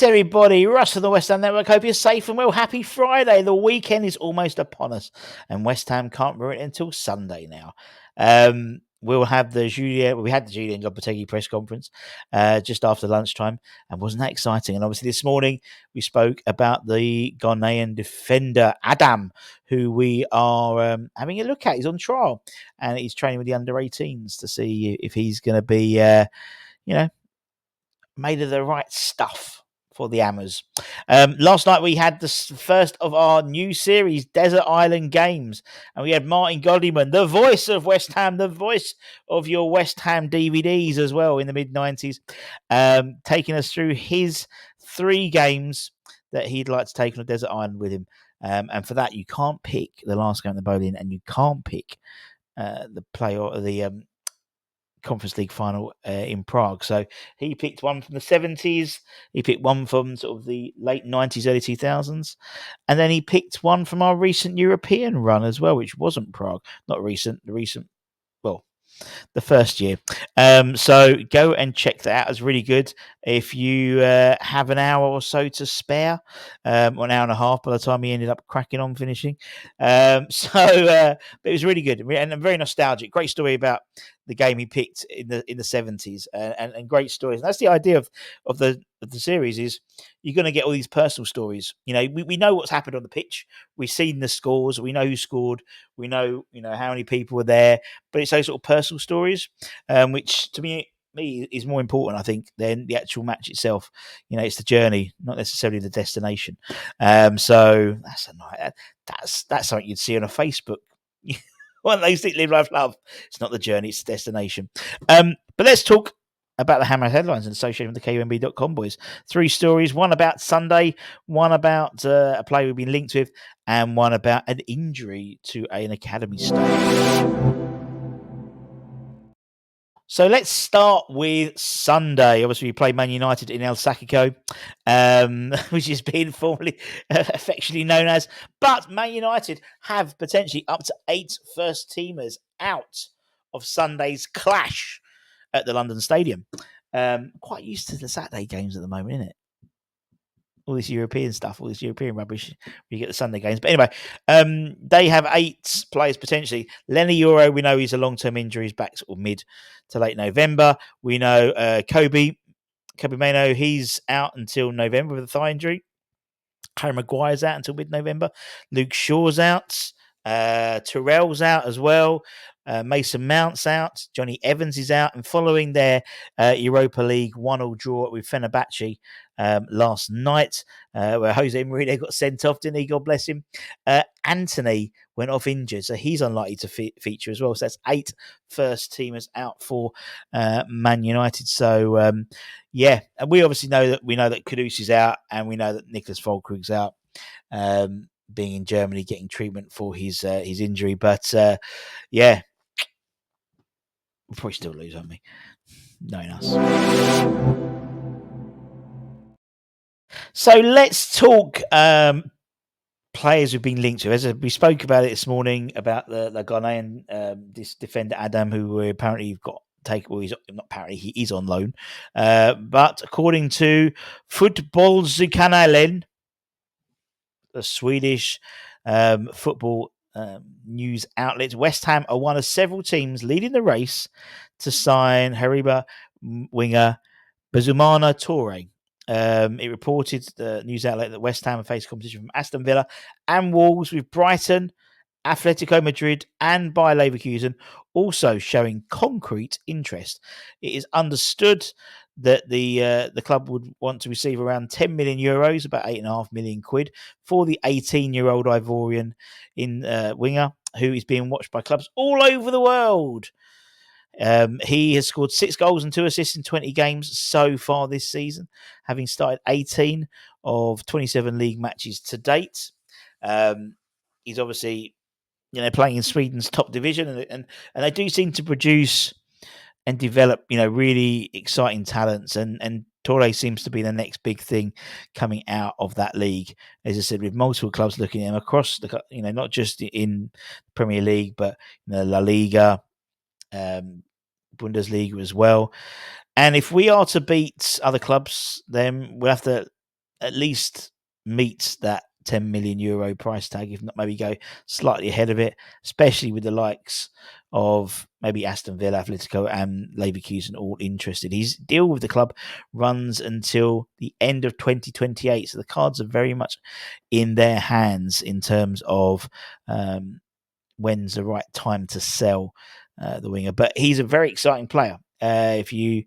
everybody. Russ of the West Ham Network. Hope you're safe and well. Happy Friday. The weekend is almost upon us, and West Ham can't run it until Sunday now. We'll have we had the Julian Lopetegui press conference just after lunchtime, and wasn't that exciting? And obviously this morning we spoke about the Ghanaian defender Adam, who we are having a look at. He's on trial, and he's training with the under-18s to see if he's going to be, made of the right stuff for the Hammers. Last night we had the first of our new series, Desert Island Games, and we had Martin Godliman, the voice of West Ham, the voice of your West Ham DVDs as well in the mid-90s, taking us through his 3 games that he'd like to take on a desert island with him. And for that, you can't pick the last game of the bowling, and you can't pick the play or the Conference League final in Prague. So he picked one from the 70s, he picked one from sort of the late 90s, early 2000s, and then he picked one from our recent European run as well, which wasn't Prague. Not recent, the first year. So go and check that out. It's really good. If you have an hour or so to spare, or an hour and a half by the time he ended up cracking on finishing. But it was really good and very nostalgic. Great story about the game he picked in the 70s, and great stories. And that's the idea of the series, is you're going to get all these personal stories. We know what's happened on the pitch. We've seen the scores. We know who scored. We know how many people were there. But it's those sort of personal stories, which to me is more important, I think, than the actual match itself. It's the journey, not necessarily the destination. So that's something you'd see on a Facebook. One of those that live, life, love. It's not the journey, it's the destination. But let's talk about the Hammer headlines in association with the KUMB.com boys. 3 stories, one about Sunday, one about a player we've been linked with, and one about an injury to an academy staff. So let's start with Sunday. Obviously, we played Man United in El Sacico, which is being formerly affectionately known as. But Man United have potentially up to 8 first-teamers out of Sunday's clash at the London Stadium. Quite used to the Saturday games at the moment, isn't it? All this European stuff, all this European rubbish, you get the Sunday games. But anyway, they have 8 players potentially. Lenny Euro, we know he's a long-term injury. He's back sort of mid to late November. We know Kobe Mano, he's out until November with a thigh injury. Harry Maguire's out until mid-November. Luke Shaw's out. Terrell's out as well. Mason Mount's out. Johnny Evans is out. And following their Europa League 1-1 draw with Fenerbahce last night, where Jose Mourinho got sent off, didn't he? God bless him. Anthony went off injured, so he's unlikely to feature as well. So that's 8 first-teamers out for Man United. So, and we obviously know that Kudus is out, and we know that Nicholas Füllkrug's out. Being in Germany, getting treatment for his injury, but we'll probably still lose, won't we? Knowing us. So let's talk players who've been linked to. As we spoke about it this morning about the Ghanaian this defender Adam, who we apparently got taken. Well, he is on loan, but according to Fotbollskanalen, the Swedish football news outlet, West Ham are one of several teams leading the race to sign Hariba winger Bazumana Toure. It reported, the news outlet, that West Ham have faced competition from Aston Villa and Wolves, with Brighton, Atletico Madrid and Bayer Leverkusen also showing concrete interest. It is understood that the club would want to receive around 10 million euros, about 8.5 million quid, for the 18-year-old Ivorian winger, who is being watched by clubs all over the world. He has scored 6 goals and 2 assists in 20 games so far this season, having started 18 of 27 league matches to date. He's obviously playing in Sweden's top division, and they do seem to produce and develop really exciting talents, and Toure seems to be the next big thing coming out of that league, as I said, with multiple clubs looking at him across the not just in Premier League, but La Liga, Bundesliga as well. And if we are to beat other clubs, then we'll have to at least meets that 10 million euro price tag, if not maybe go slightly ahead of it, especially with the likes of maybe Aston Villa, Atletico, and Leverkusen all interested. His deal with the club runs until the end of 2028, so the cards are very much in their hands in terms of when's the right time to sell the winger. But he's a very exciting player. If you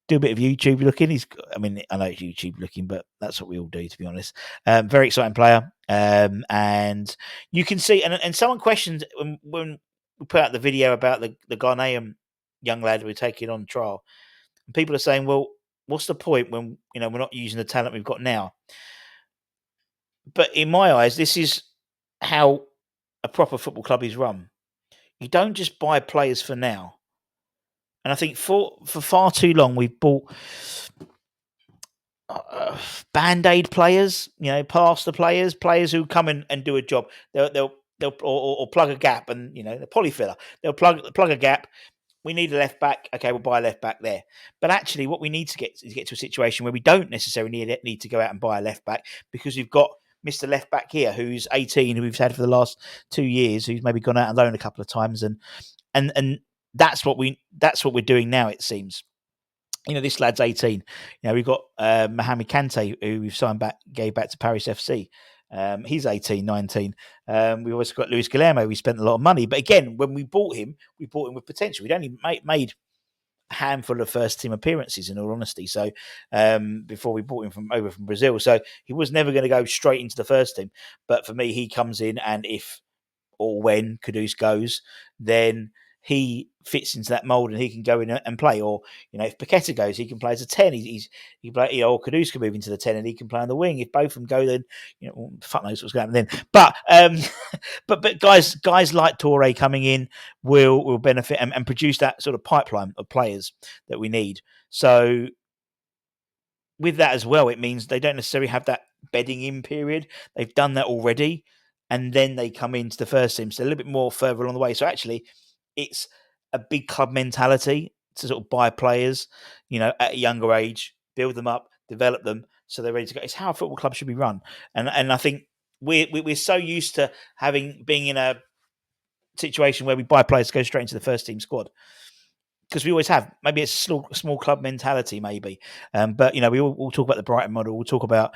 do a bit of YouTube looking, I mean, I know it's YouTube looking, but that's what we all do, to be honest. Very exciting player. And you can see, and someone questioned when we put out the video about the Ghanaian young lad we're taking on trial. And people are saying, well, what's the point when, we're not using the talent we've got now? But in my eyes, this is how a proper football club is run. You don't just buy players for now. And I think for far too long, we've bought band-aid players, plaster players who come in and do a job. They'll or plug a gap, and the polyfiller. They'll plug a gap. We need a left back. Okay, we'll buy a left back there. But actually, what we need to get is get to a situation where we don't necessarily need to go out and buy a left back, because we've got Mr. Left Back here, who's 18, who we've had for the last 2 years, who's maybe gone out on loan a couple of times, and that's what we're doing now. It seems. This lad's 18. We've got Mohamed Kante, who we've gave back to Paris FC. He's 18, 19. We've also got Luis Guillermo. We spent a lot of money. But again, when we bought him with potential. We'd only made a handful of first team appearances, in all honesty. So before we bought him over from Brazil. So he was never going to go straight into the first team. But for me, he comes in, and if or when Kudus goes, then he fits into that mold and he can go in and play. Or, if Paqueta goes, he can play as a 10. He can play, or Kudus can move into the 10 and he can play on the wing. If both of them go, then, fuck knows what's going to happen then. But, but guys like Toure coming in will benefit and produce that sort of pipeline of players that we need. So with that as well, it means they don't necessarily have that bedding in period. They've done that already. And then they come into the first team. So a little bit more further along the way. So actually, it's a big club mentality to sort of buy players, at a younger age, build them up, develop them so they're ready to go. It's how a football club should be run. And I think we're so used to being in a situation where we buy players to go straight into the first team squad, because we always have. Maybe it's a small club mentality, maybe. But we'll talk about the Brighton model. We'll talk about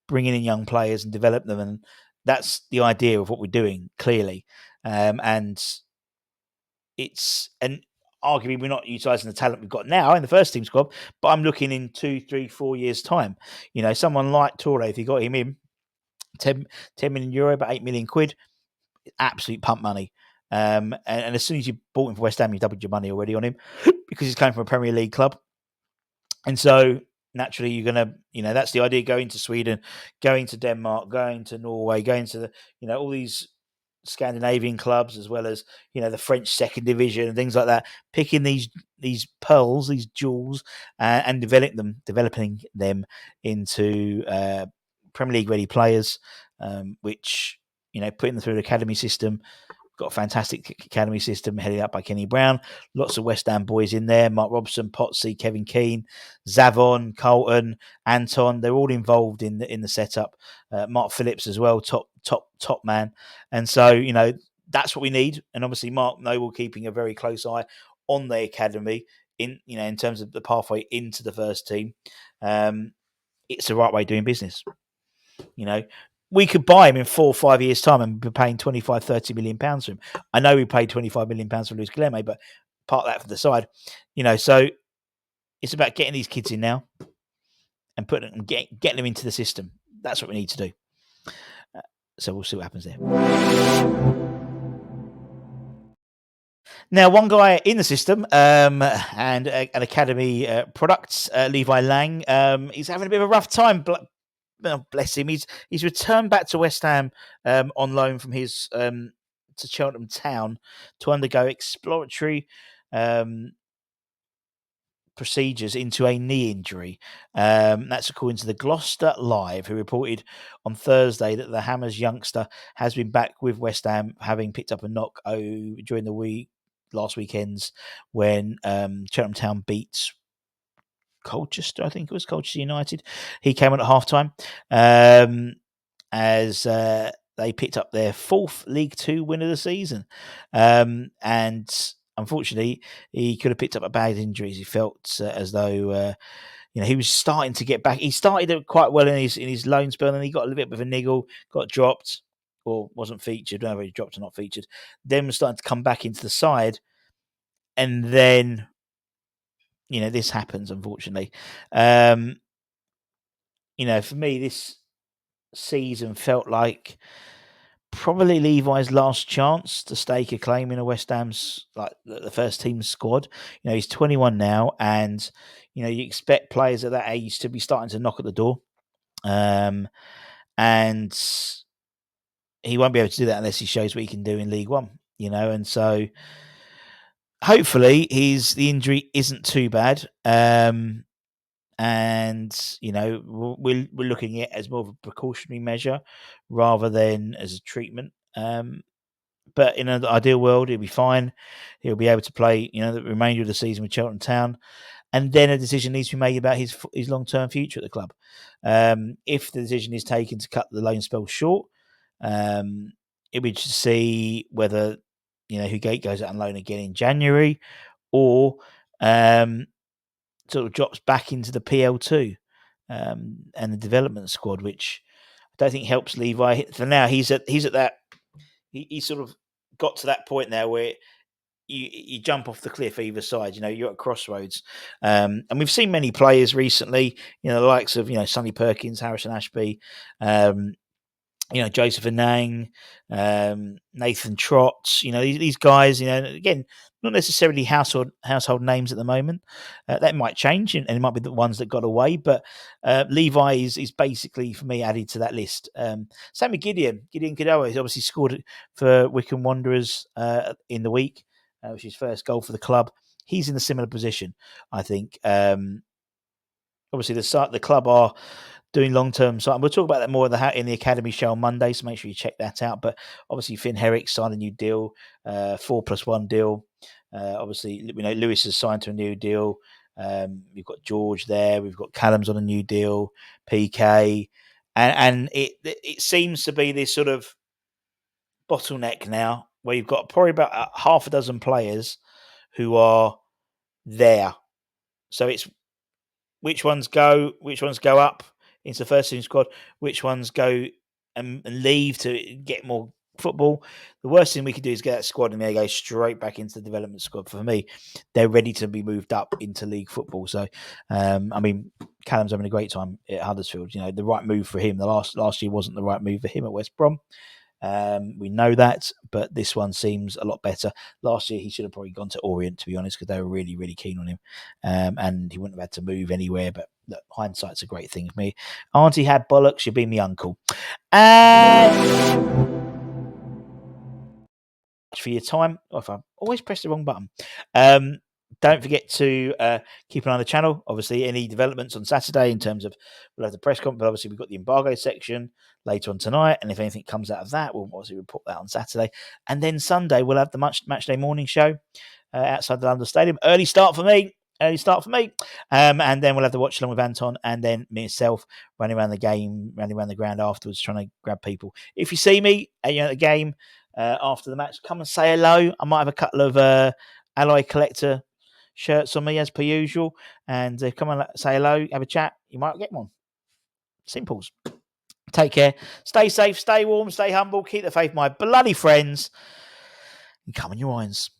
bringing in young players and develop them, and that's the idea of what we're doing, clearly. And arguably we're not utilising the talent we've got now in the first team squad, but I'm looking in 2, 3, 4 years' time. Someone like Toure, if you got him in, 10 million euro, about 8 million quid, absolute pump money. And as soon as you bought him for West Ham, you doubled your money already on him because he's coming from a Premier League club. And so naturally you're going to, that's the idea, going to Sweden, going to Denmark, going to Norway, going to all these Scandinavian clubs, as well as the French second division and things like that, picking these pearls, these jewels, and developing them into Premier League ready players, which putting them through the academy system. Got a fantastic academy system headed up by Kenny Brown. Lots of West Ham boys in there. Mark Robson, Potsy, Kevin Keane, Zavon, Colton, Anton. They're all involved in the setup. Mark Phillips as well, top man. And so, that's what we need. And obviously Mark Noble keeping a very close eye on the academy in terms of the pathway into the first team. It's the right way of doing business. We could buy him in 4 or 5 years' time and be paying 25, 30 million pounds for him. I know we paid 25 million pounds for Luis Guillermo, but part that for the side. So it's about getting these kids in now and getting them into the system. That's what we need to do. So we'll see what happens there. Now, one guy in the system and an academy product, Levi Lang, he's having a bit of a rough time. Bless him. He's returned back to West Ham on loan from his to Cheltenham Town to undergo exploratory procedures into a knee injury. That's according to the Gloucester Live, who reported on Thursday that the Hammers youngster has been back with West Ham, having picked up a knock during the last weekends when Cheltenham Town beat Colchester, I think it was Colchester United. He came on at halftime as they picked up their 4th League Two win of the season. And unfortunately, he could have picked up a bad injury. He felt as though he was starting to get back. He started quite well in his loan spell, and then he got a little bit of a niggle, got dropped, or wasn't featured. I don't know if he dropped or not featured. Then was starting to come back into the side, and then this happens, unfortunately. For me, this season felt like probably Levi's last chance to stake a claim in a West Ham's, like the first team squad. He's 21 now, and you expect players at that age to be starting to knock at the door, and he won't be able to do that unless he shows what he can do in League One. And so hopefully the injury isn't too bad. And we're looking at it as more of a precautionary measure rather than as a treatment. But in an ideal world, he'll be fine. He'll be able to play, the remainder of the season with Cheltenham Town, and then a decision needs to be made about his long-term future at the club. If the decision is taken to cut the loan spell short, it'll be to see whether Hugate goes out on loan again in January, or sort of drops back into the PL2 and the development squad, which I don't think helps Levi. For now, he's at that. He sort of got to that point now where you jump off the cliff either side. You're at crossroads, and we've seen many players recently. The likes of Sonny Perkins, Harrison Ashby, Joseph Anang, Nathan Trotz. These guys. Again, not necessarily household names at the moment. That might change, and it might be the ones that got away. But Levi is basically, for me, added to that list. Same with Gideon Kadoa. He's obviously scored for Wycombe Wanderers in the week, which is his first goal for the club. He's in a similar position, I think. Obviously, the club are doing long-term signing. We'll talk about that more in the Academy show on Monday, so make sure you check that out. But obviously, Finn Herrick signed a new deal, 4+1 deal. Obviously, we know Lewis has signed to a new deal. We've got George there. We've got Callum's on a new deal, PK. And it seems to be this sort of bottleneck now where you've got probably about half a dozen players who are there. So it's which ones go up into the first team squad, which ones go and leave to get more football. The worst thing we could do is get that squad and they go straight back into the development squad. For me, they're ready to be moved up into league football. So, Callum's having a great time at Huddersfield. The right move for him. The last year wasn't the right move for him at West Brom. We know that, but this one seems a lot better. Last year, he should have probably gone to Orient, to be honest, because they were really, really keen on him, and he wouldn't have had to move anywhere. But look, hindsight's a great thing for me. Auntie had bollocks, you'd be me uncle. For your time. If I always press the wrong button. Don't forget to keep an eye on the channel. Obviously, any developments on Saturday in terms of we'll have the press conference. But obviously, we've got the embargo section later on tonight, and if anything comes out of that, we'll obviously report that on Saturday. And then Sunday, we'll have the match day morning show outside the London Stadium. Early start for me. And then we'll have the watch along with Anton, and then myself running around the ground afterwards, trying to grab people. If you see me at the game after the match, come and say hello. I might have a couple of Alloy Collector shirts on me as per usual, and come and say hello, have a chat. You might get one. Simples. Take care. Stay safe. Stay warm. Stay humble. Keep the faith, my bloody friends. And come on your irons.